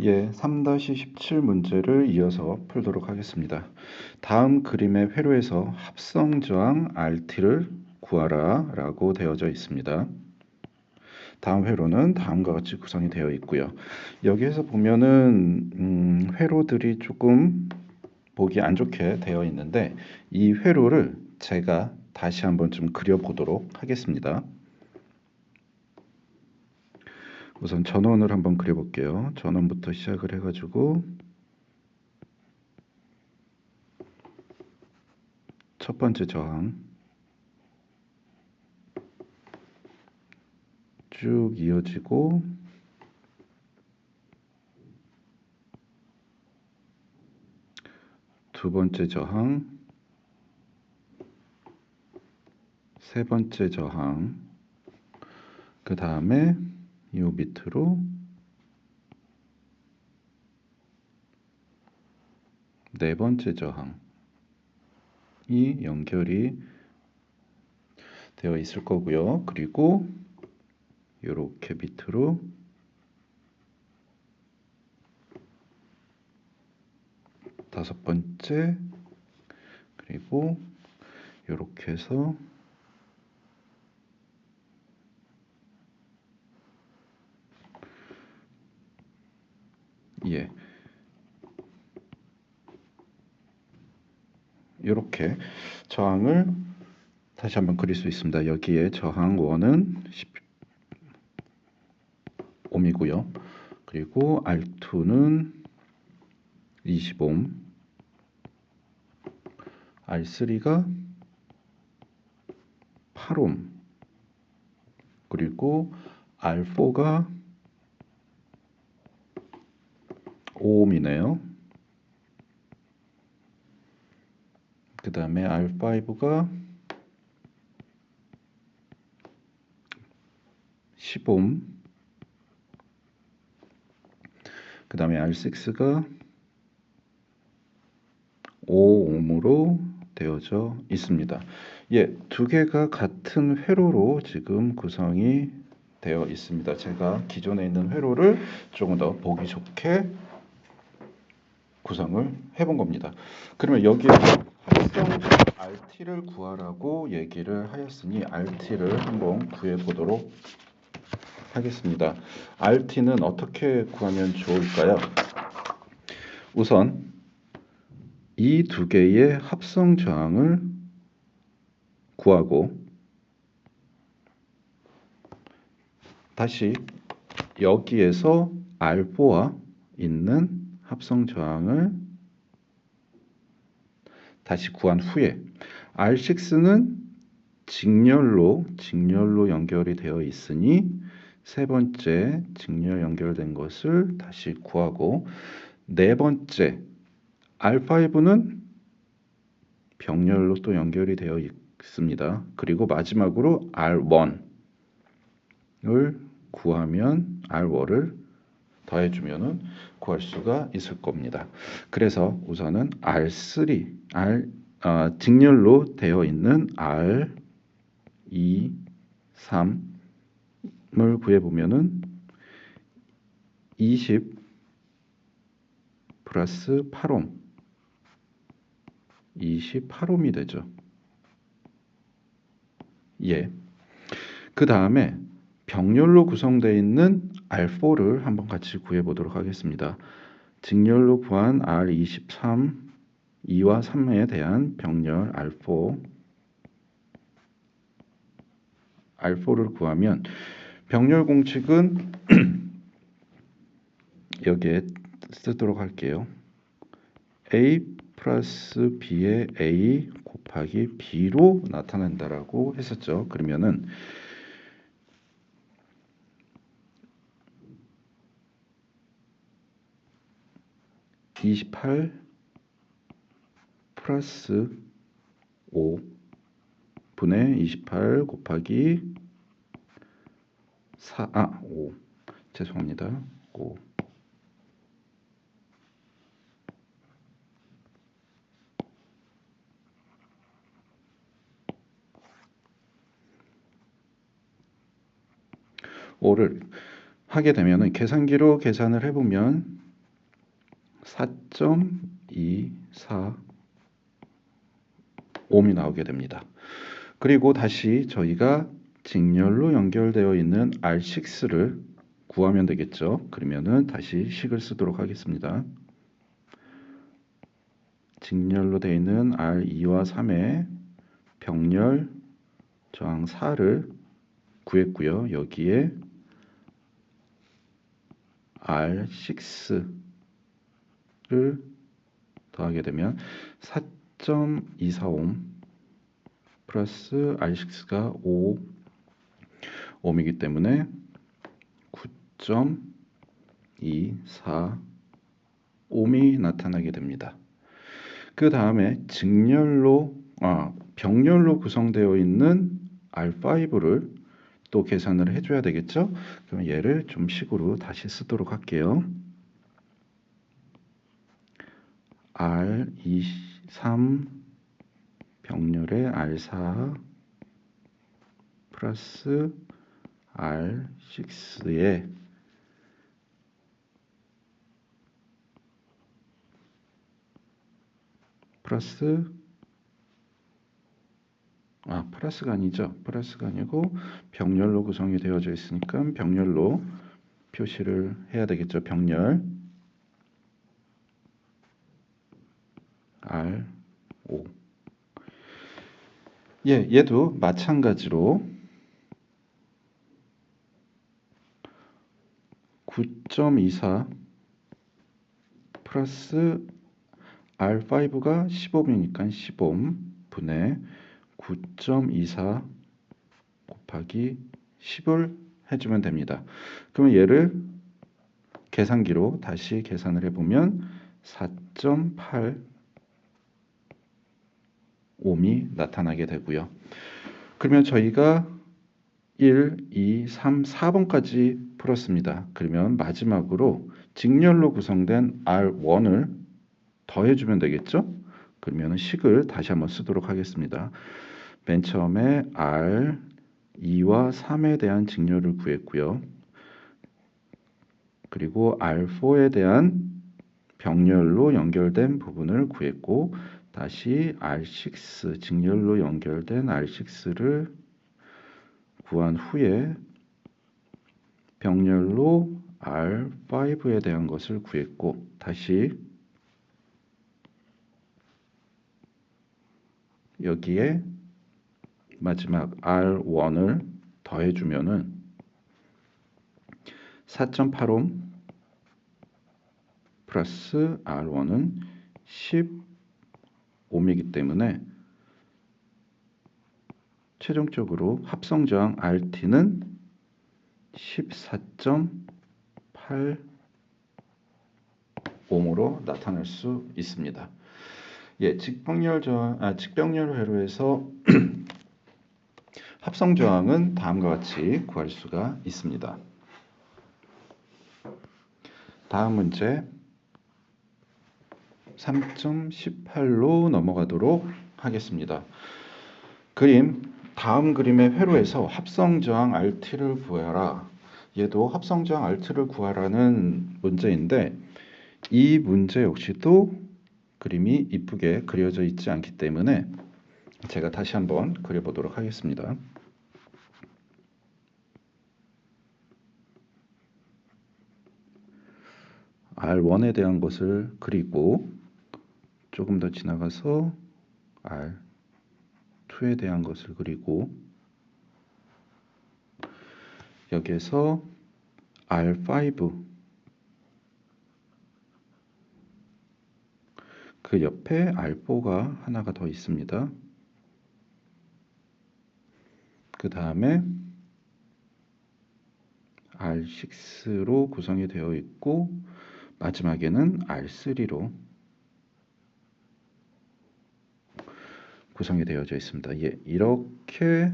예, 3-17 문제를 이어서 풀도록 하겠습니다. 다음 그림의 회로에서 합성저항 RT를 구하라 라고 되어져 있습니다. 다음 회로는 다음과 같이 구성이 되어 있고요. 여기에서 보면은 회로들이 조금 보기 안 좋게 되어 있는데 이 회로를 제가 다시 한번 좀 그려보도록 하겠습니다. 우선 전원을 한번 그려볼게요. 전원부터 시작을 해가지고 첫 번째 저항 쭉 이어지고 두 번째 저항, 세 번째 저항, 그 다음에 이 밑으로 네 번째 저항이 연결이 되어 있을 거고요. 그리고 이렇게 밑으로 다섯 번째, 그리고 이렇게 해서 이렇게 저항을 다시 한번 그릴 수 있습니다. 여기에 저항 1은 10옴이고요. 그리고 R2는 20옴, R3가 8옴, 그리고 R4가 5옴이네요. 그 다음에 R5가 10옴, 그 다음에 R6가 5옴으로 되어져 있습니다. 예, 두 개가 같은 회로로 지금 구성이 되어 있습니다. 제가 기존에 있는 회로를 조금 더 보기 좋게 구성을 해본 겁니다. 그러면 여기에 합성 RT를 구하라고 얘기를 하였으니 RT를 한번 구해 보도록 하겠습니다. RT는 어떻게 구하면 좋을까요? 우선 이 두 개의 합성 저항을 구하고 다시 여기에서 R4와 있는 합성 저항을 다시 구한 후에 R6는 직렬로 연결이 되어 있으니 세 번째 직렬 연결된 것을 다시 구하고 네 번째 R5는 병렬로 또 연결이 되어 있습니다. 그리고 마지막으로 R1을 구하면 R1을 더해주면 구할 수가 있을 겁니다. 그래서 우선은 R3, 직렬로 되어 있는 R2, 3을 구해보면은 20 플러스 8옴, 28옴이 되죠. 예. 그 다음에 병렬로 구성되어 있는 R4를 한번 같이 구해보도록 하겠습니다. 직렬로 구한 R23, 2와 3에 대한 병렬 R4를 구하면 병렬 공식은 여기에 쓰도록 할게요. A 플러스 B의 A 곱하기 B로 나타낸다라고 했었죠. 그러면은 28 플러스 5 분의 28 곱하기 5 죄송합니다. 5 5를 하게 되면은 계산기로 계산을 해보면 4.245옴이 나오게 됩니다. 그리고 다시 저희가 직렬로 연결되어 있는 R6를 구하면 되겠죠. 그러면은 다시 식을 쓰도록 하겠습니다. 직렬로 되어 있는 R2와 3의 병렬 저항 4를 구했고요. 여기에 R6를 더하게 되면 4.245옴 플러스 R6가 5옴이기 때문에 9.245옴이 나타나게 됩니다. 그 다음에 병렬로 구성되어 있는 R5를 또 계산을 해줘야 되겠죠? 그럼 얘를 좀 식으로 다시 쓰도록 할게요. R23 병렬의 R4 플러스 R6의 플러스가 아니죠. 플러스가 아니고 병렬로 구성이 되어져 있으니까 병렬로 표시를 해야 되겠죠. 병렬 R5. 얘도 마찬가지로 9.24 플러스 R5가 10옴이니까 10옴 분의 9.24 곱하기 10을 해주면 됩니다. 그러면 얘를 계산기로 다시 계산을 해보면 4.8옴이 나타나게 되고요. 그러면 저희가 1, 2, 3, 4번까지 풀었습니다. 그러면 마지막으로 직렬로 구성된 R1을 더해주면 되겠죠? 그러면 식을 다시 한번 쓰도록 하겠습니다. 맨 처음에 R2와 3에 대한 직렬을 구했고요. 그리고 R4에 대한 병렬로 연결된 부분을 구했고 다시 R6 직렬로 연결된 R6를 구한 후에 병렬로 R5에 대한 것을 구했고 다시 여기에 마지막 R1을 더해주면은 4.8옴 플러스 R1은 10옴이기 때문에 최종적으로 합성저항 RT는 14.8옴으로 나타날 수 있습니다. 직병렬 회로에서 합성저항은 다음과 같이 구할 수가 있습니다. 다음 문제 3.18로 넘어가도록 하겠습니다. 다음 그림의 회로에서 합성저항 RT를 구하라. 얘도 합성저항 RT를 구하라는 문제인데 이 문제 역시도 그림이 이쁘게 그려져 있지 않기 때문에 제가 다시 한번 그려보도록 하겠습니다. R1에 대한 것을 그리고 조금 더 지나가서 R2에 대한 것을 그리고 여기에서 R5 그 옆에 R4가 하나가 더 있습니다. 그 다음에 R6로 구성이 되어 있고 마지막에는 R3로 구성이 되어져 있습니다. 이렇게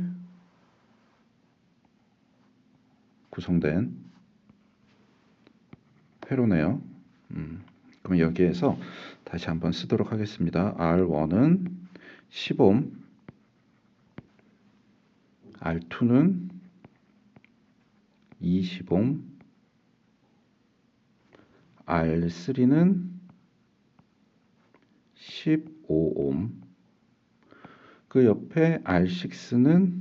구성된 회로네요. 그럼 여기에서 다시 한번 쓰도록 하겠습니다. R1은 10옴, R2는 20옴, R3는 15옴. 그 옆에 R6는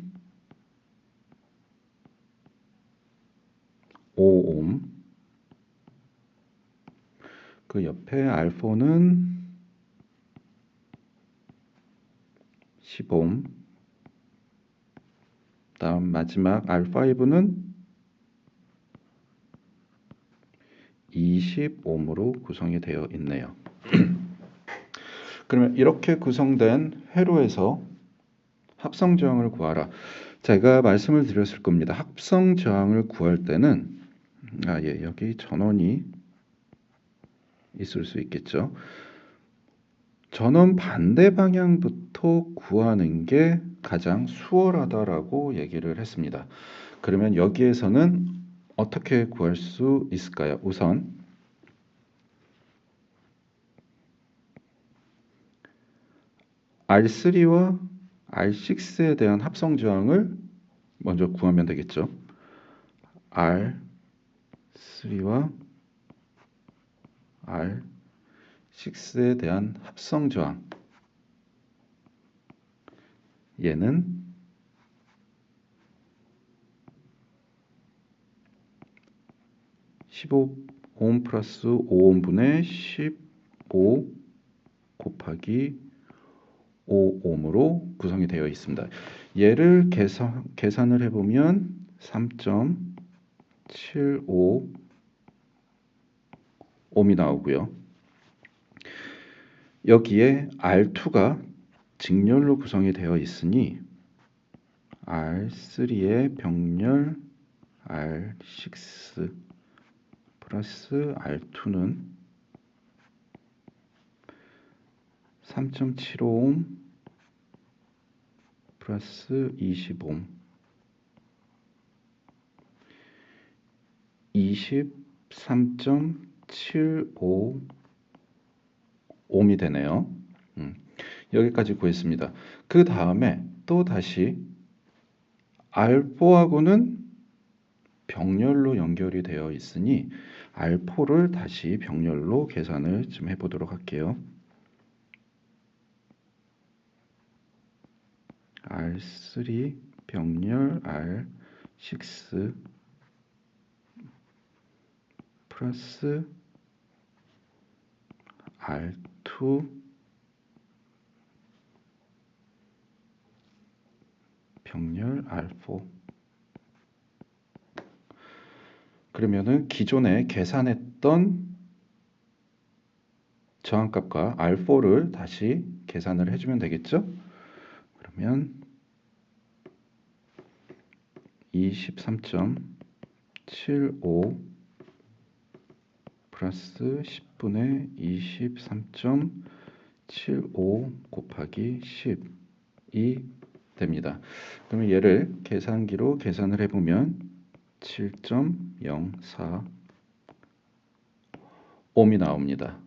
5옴. 그 옆에 R4는 10옴. 다음 마지막 R5는 20옴으로 구성이 되어 있네요. 그러면 이렇게 구성된 회로에서 합성 저항을 구하라. 제가 말씀을 드렸을 겁니다. 합성 저항을 구할 때는 여기 전원이 있을 수 있겠죠. 전원 반대 방향부터 구하는 게 가장 수월하다라고 얘기를 했습니다. 그러면 여기에서는 어떻게 구할 수 있을까요? 우선 R3와 R6에 대한 합성 저항을 먼저 구하면 되겠죠. R3와 R6에 대한 합성 저항. 얘는 15옴 플러스 5옴분의 15 곱하기 5옴으로 구성이 되어 있습니다. 얘를 계산을 해보면 3.75옴이 나오고요. 여기에 R2가 직렬로 구성이 되어 있으니 R3의 병렬 R6 플러스 R2는 3.75옴 플러스 20옴 23.75옴이 되네요. 여기까지 구했습니다. 그 다음에 또 다시 R4하고는 병렬로 연결이 되어 있으니 R4를 다시 병렬로 계산을 좀 해보도록 할게요. R3 병렬 R6 플러스 R2 병렬 R4. 그러면은 기존에 계산했던 저항값과 R4를 다시 계산을 해주면 되겠죠? 그러면 23.75 플러스 10분의 23.75 곱하기 10이 됩니다. 그러면 얘를 계산기로 계산을 해보면 7.04옴이 나옵니다.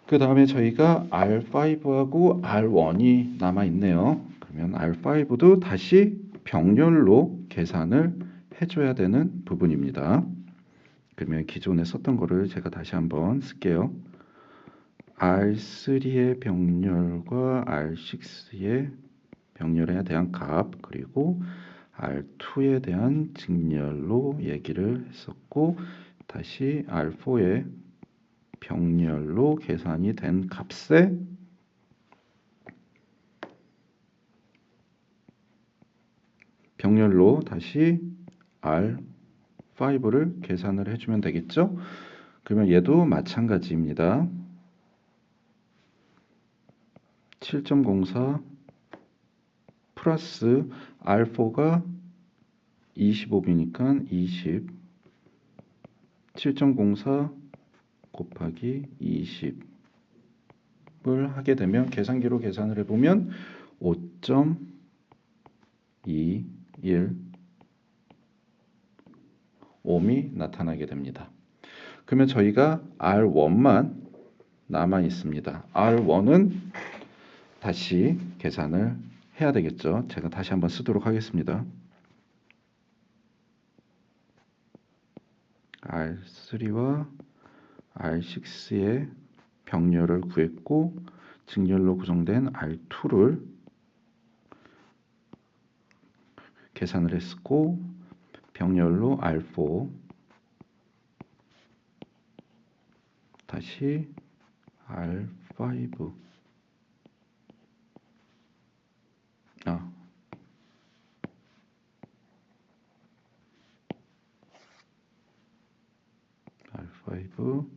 그 다음에 저희가 R5하고 R1이 남아있네요. 그러면 R5도 다시 병렬로 계산을 해줘야 되는 부분입니다. 그러면 기존에 썼던 거를 제가 다시 한번 쓸게요. R3의 병렬과 R6의 병렬에 대한 값, 그리고 R2에 대한 직렬로 얘기를 했었고, 다시 R4의 병렬로 계산이 된 값에 병렬로 다시 R5를 계산을 해주면 되겠죠? 그러면 얘도 마찬가지입니다. 7.04 플러스 R4가 25이니까 20 7.04 곱하기 20을 하게 되면 계산기로 계산을 해보면 5.21 옴이 나타나게 됩니다. 그러면 저희가 R1만 남아 있습니다. R1은 다시 계산을 해야 되겠죠. 제가 다시 한번 쓰도록 하겠습니다. R3와 R6의 병렬을 구했고 직렬로 구성된 R2를 계산을 했고 병렬로 R4 다시 R5 R5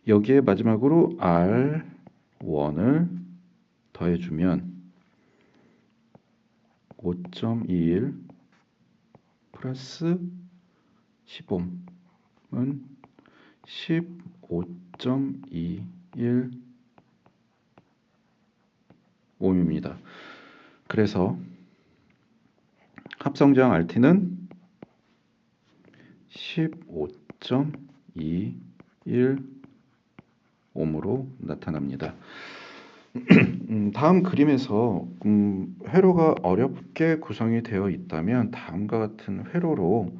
여기에 마지막으로 R1을 더해주면 5.21 플러스 10옴은 15.21 옴입니다. 그래서 합성저항 RT는 15.21 옴으로 나타납니다. 다음 그림에서 회로가 어렵게 구성이 되어 있다면 다음과 같은 회로로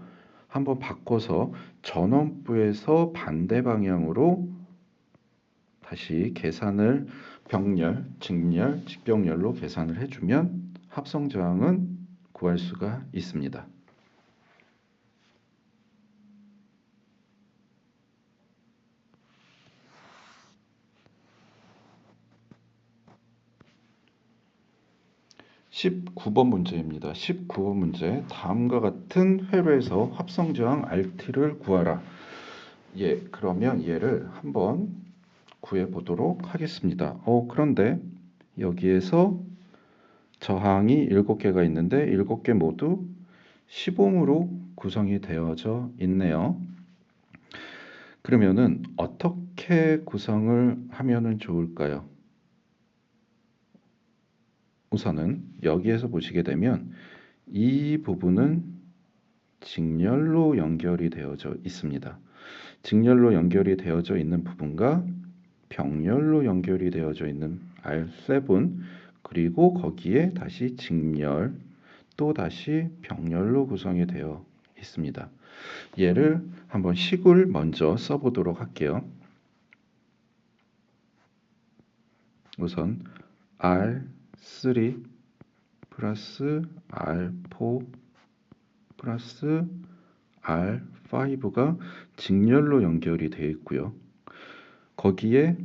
한번 바꿔서 전원부에서 반대 방향으로 다시 계산을 병렬, 직렬, 직병렬로 계산을 해주면 합성저항은 구할 수가 있습니다. (19번) 문제입니다. 19번 문제 다음과 같은 회로에서 합성저항 RT를 구하라. 그러면 얘를 한번 구해 보도록 하겠습니다. 그런데 여기에서 저항이 7개가 있는데 7개 모두 10옴으로 구성이 되어져 있네요. 그러면은 어떻게 구성을 하면은 좋을까요? 우선은 여기에서 보시게 되면 이 부분은 직렬로 연결이 되어져 있습니다. 직렬로 연결이 되어져 있는 부분과 병렬로 연결이 되어져 있는 R7 그리고 거기에 다시 직렬 또 다시 병렬로 구성이 되어 있습니다. 얘를 한번 식을 먼저 써보도록 할게요. 우선 R3 플러스 R4 플러스 R5가 직렬로 연결이 되어 있고요. 거기에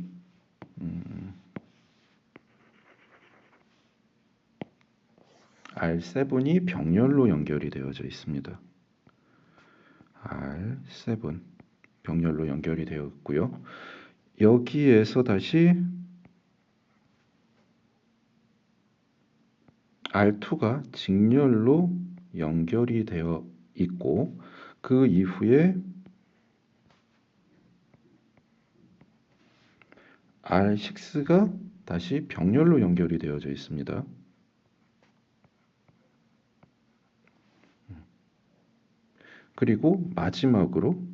R7이 병렬로 연결이 되어져 있습니다. R7 병렬로 연결이 되어 있고요. 여기에서 다시 R2가 직렬로 연결이 되어 있고 그 이후에 R6가 다시 병렬로 연결이 되어져 있습니다. 그리고 마지막으로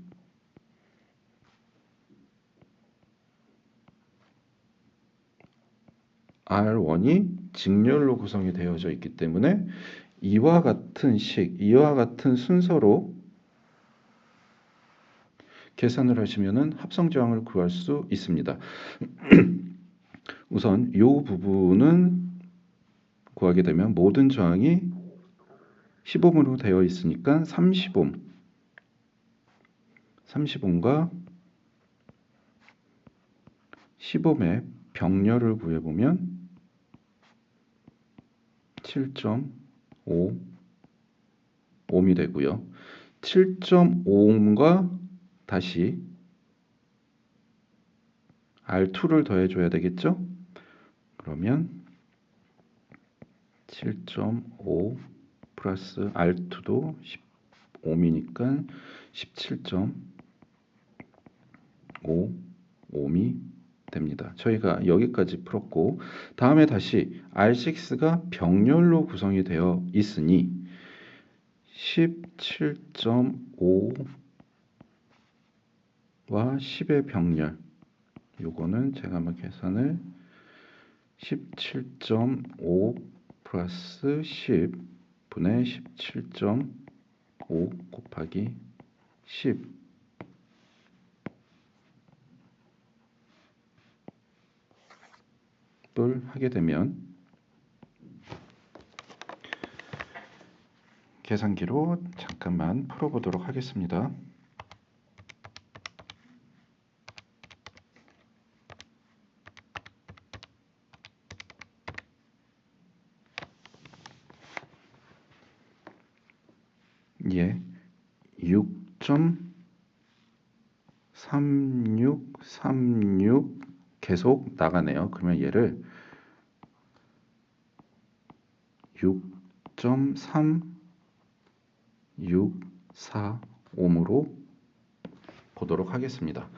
R1이 직렬로 구성이 되어져 있기 때문에 이와 같은 순서로 계산을 하시면 합성저항을 구할 수 있습니다. 우선 이 부분은 구하게 되면 모든 저항이 10옴으로 되어 있으니까 30옴과 10옴의 병렬을 구해보면 7.5 옴이 되고요. 7.5옴과 다시 R2를 더해줘야 되겠죠? 그러면 7.5 플러스 R2도 10옴이니까 17.5 옴이 됩니다. 저희가 여기까지 풀었고 다음에 다시 R6가 병렬로 구성이 되어 있으니 17.5와 10의 병렬 요거는 제가 한번 계산을 17.5 플러스 10 분의 17.5 곱하기 10 하게 되면 계산기로 잠깐만 풀어보도록 하겠습니다. 예, 6.3636 계속 나가네요. 그러면 얘를 6.3645으로 보도록 하겠습니다.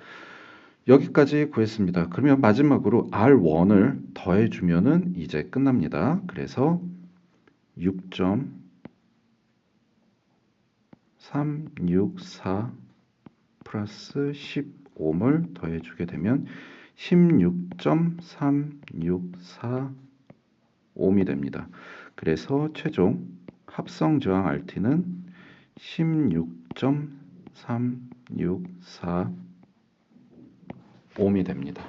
여기까지 구했습니다. 그러면 마지막으로 R1을 더해주면은 이제 끝납니다. 그래서 6.364 플러스 15를 더해주게 되면 16.364옴이 됩니다. 그래서 최종 합성 저항 RT는 16.364옴이 됩니다.